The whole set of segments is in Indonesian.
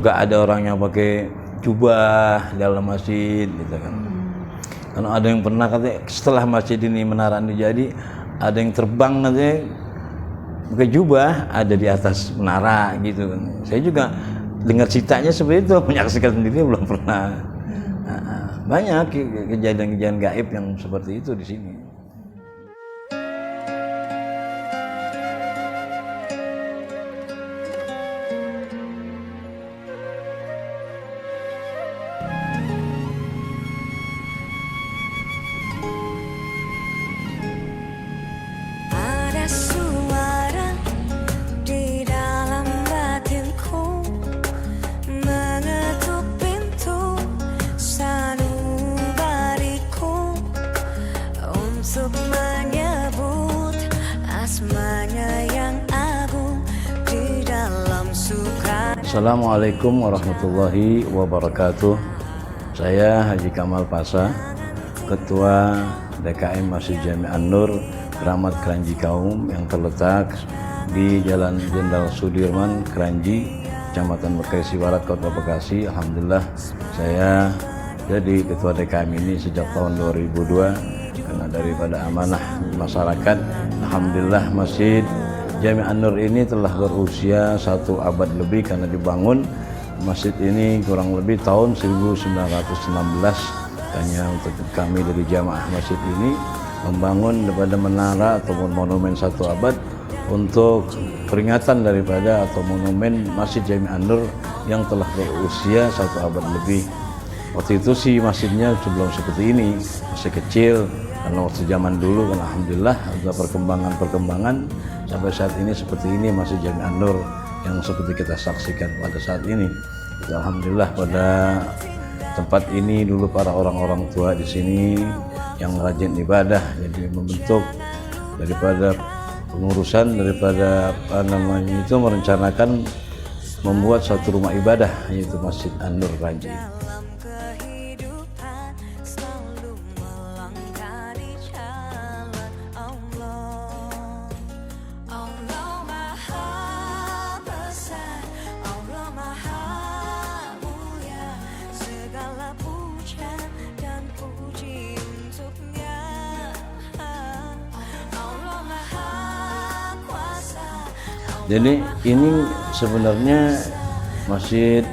Nggak ada orang yang pakai jubah dalam masjid gitu kan. Karena ada yang pernah katanya setelah masjid ini menara ini jadi, ada yang terbang katanya pakai jubah ada di atas menara gitu kan. Saya juga dengar ceritanya seperti itu, menyaksikan sendiri belum pernah. Banyak kejadian-kejadian gaib yang seperti itu di sini. Assalamualaikum warahmatullahi wabarakatuh. Saya Haji Kamal Pasha, Ketua DKM Masjid Jami An-Nur Keramat Kranji Kaum yang terletak di Jalan Jenderal Sudirman, Kranji, Kecamatan Bekasi Barat, Kota Bekasi. Alhamdulillah saya jadi Ketua DKM ini sejak tahun 2002 karena daripada amanah masyarakat. Alhamdulillah Masjid Jami An-Nur ini telah berusia 1 abad lebih karena dibangun masjid ini kurang lebih tahun 1916. Hanya untuk kami dari jamaah masjid ini membangun daripada menara ataupun monumen 1 abad untuk peringatan daripada atau monumen Masjid Jami An-Nur yang telah berusia 1 abad lebih. Waktu itu sih masjidnya sebelum seperti ini, masih kecil karena waktu zaman dulu kan alhamdulillah ada perkembangan sampai saat ini seperti ini Masjid Jami An-Nur yang seperti kita saksikan pada saat ini. Alhamdulillah pada tempat ini dulu para orang-orang tua di sini yang rajin ibadah, jadi membentuk daripada pengurusan daripada apa namanya itu merencanakan membuat satu rumah ibadah yaitu Masjid An-Nur Kranji. Jadi ini sebenarnya masjid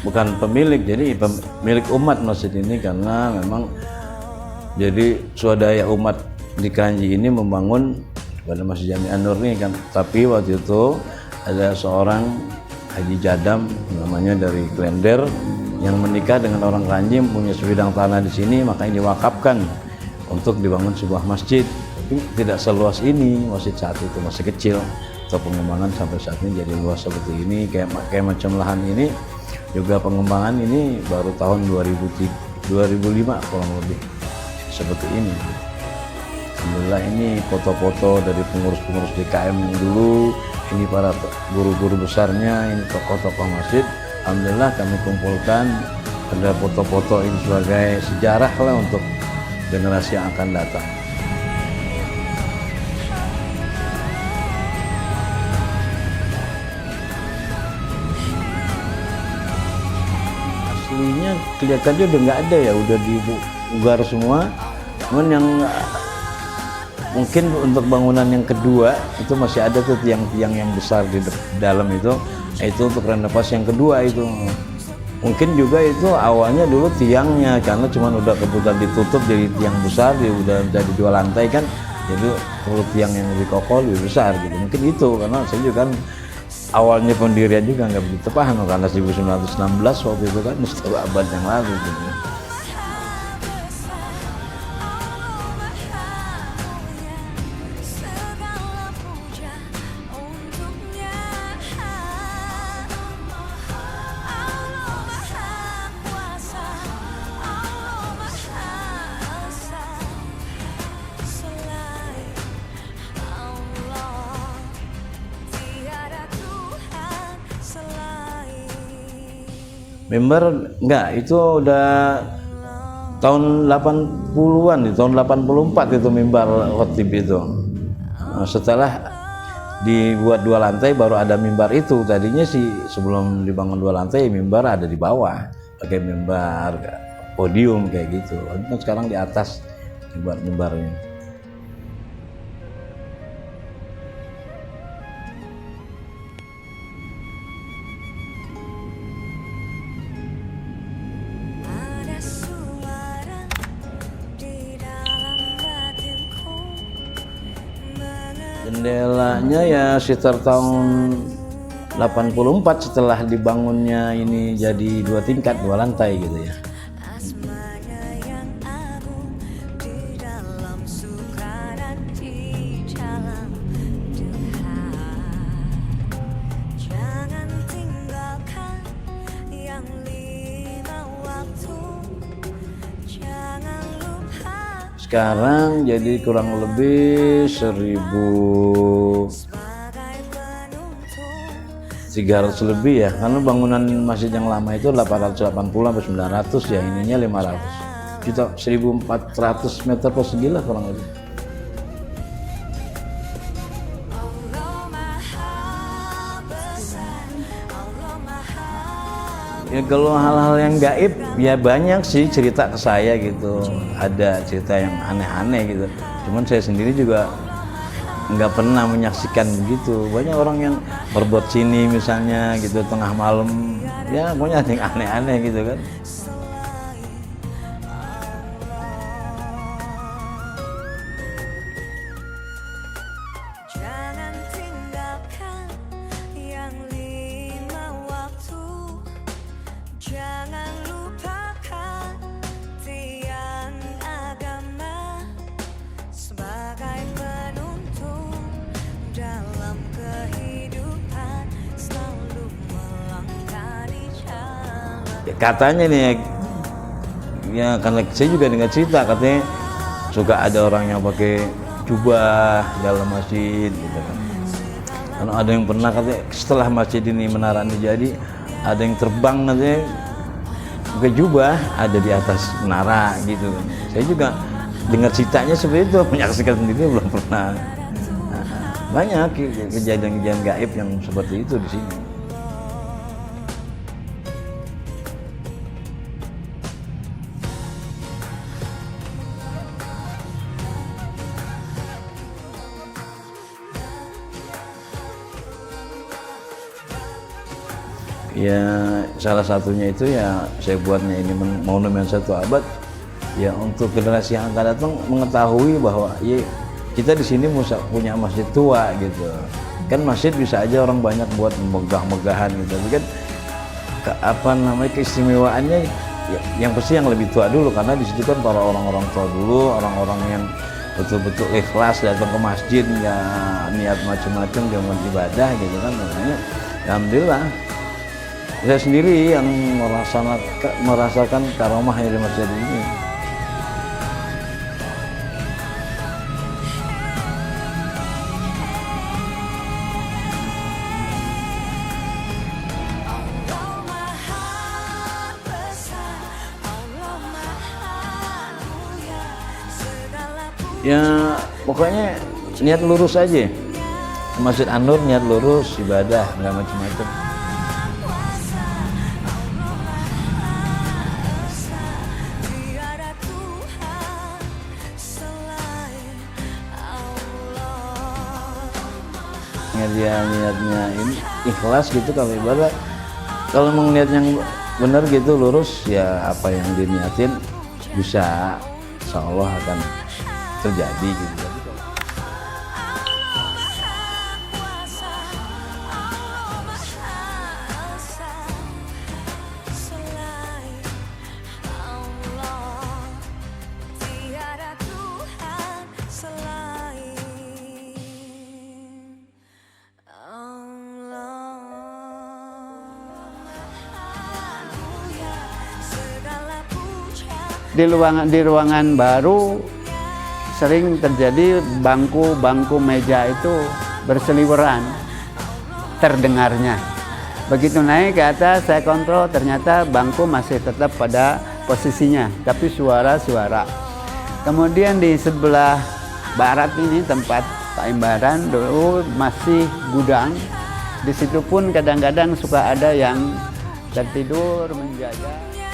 bukan pemilik, jadi pemilik umat masjid ini karena memang jadi swadaya umat di Kranji ini membangun pada Masjid Jami An-Nur ini kan. Tapi waktu itu ada seorang Haji Jadam namanya dari Klender yang menikah dengan orang Kranji punya sebidang tanah di sini, makanya diwakafkan untuk dibangun sebuah masjid. Tapi tidak seluas ini, masjid saat itu masih kecil. Atau pengembangan sampai saat ini jadi luas seperti ini, kayak macam lahan ini juga pengembangan ini baru tahun 2005 kurang lebih seperti ini. Alhamdulillah ini foto-foto dari pengurus-pengurus DKM dulu, ini para guru-guru besarnya, ini tokoh-tokoh masjid. Alhamdulillah kami kumpulkan ada foto-foto ini sebagai sejarah lah untuk generasi yang akan datang. Aslinya kelihatannya udah nggak ada ya, udah dibugar semua. Cuman yang mungkin untuk bangunan yang kedua itu masih ada tuh tiang-tiang yang besar di dalam itu untuk renovasi yang kedua itu. Mungkin juga itu awalnya dulu tiangnya karena cuman udah kebetulan ditutup jadi tiang besar, udah dijual lantai kan, jadi perlu tiang yang lebih kokoh lebih besar gitu. Mungkin itu karena saya juga kan awalnya pendirian juga nggak begitu paham karena 1916 waktu itu kan 1 abad yang lalu gitu. Member enggak, itu udah tahun 80-an, tahun 84 itu mimbar khotib itu. Setelah dibuat 2 lantai baru ada mimbar itu. Tadinya sih sebelum dibangun 2 lantai mimbar ada di bawah, pakai mimbar podium kayak gitu. Kan sekarang di atas dibuat mimbarnya. Jendelanya ya sekitar tahun 84 setelah dibangunnya ini jadi 2 tingkat 2 lantai gitu ya. Sekarang jadi kurang lebih 1.300 lebih ya, karena bangunan masjid yang lama itu 880 sampai 900 ya, ininya 500 juta, 1.400 meter persegi lah kurang lebih. Ya kalau hal-hal yang gaib ya banyak sih cerita ke saya gitu, ada cerita yang aneh-aneh gitu. Cuman saya sendiri juga nggak pernah menyaksikan begitu. Banyak orang yang berbuat sini misalnya gitu tengah malam, ya pokoknya ada yang aneh-aneh gitu kan. Ya, katanya nih ya, karena saya juga dengar cerita katanya suka ada orang yang pakai jubah dalam masjid gitu kan. Karena ada yang pernah katanya setelah masjid ini menara ini jadi ada yang terbang katanya pakai jubah ada di atas menara gitu kan. Saya juga dengar ceritanya seperti itu, menyaksikan sendiri belum pernah. Nah, banyak kejadian-kejadian gaib yang seperti itu di sini. Ya salah satunya itu ya saya buatnya ini monumen 1 abad ya untuk generasi yang akan datang mengetahui bahwa ya kita di sini punya masjid tua gitu. Kan masjid bisa aja orang banyak buat megah-megahan gitu, tapi kan apa namanya keistimewaannya ya, yang pasti yang lebih tua dulu, karena di situ kan para orang-orang tua dulu, orang-orang yang betul-betul ikhlas datang ke masjid, nggak niat macam-macam, dia mau ibadah gitu kan. Makanya alhamdulillah saya sendiri yang merasakan karomah di masjid ini. Ya pokoknya niat lurus aja. Masjid An-Nur niat lurus, ibadah, nggak macam-macam. Dia niatnya ini ikhlas gitu kalau ibadah, kalau mau niat yang benar gitu lurus ya apa yang diniatin bisa insya Allah akan terjadi gitu. Di ruangan baru sering terjadi bangku meja itu berseliweran terdengarnya. Begitu naik ke atas saya kontrol, ternyata bangku masih tetap pada posisinya, tapi suara-suara. Kemudian di sebelah barat ini tempat Paimbaran dulu masih gudang. Di situ pun kadang-kadang suka ada yang tertidur menjaga.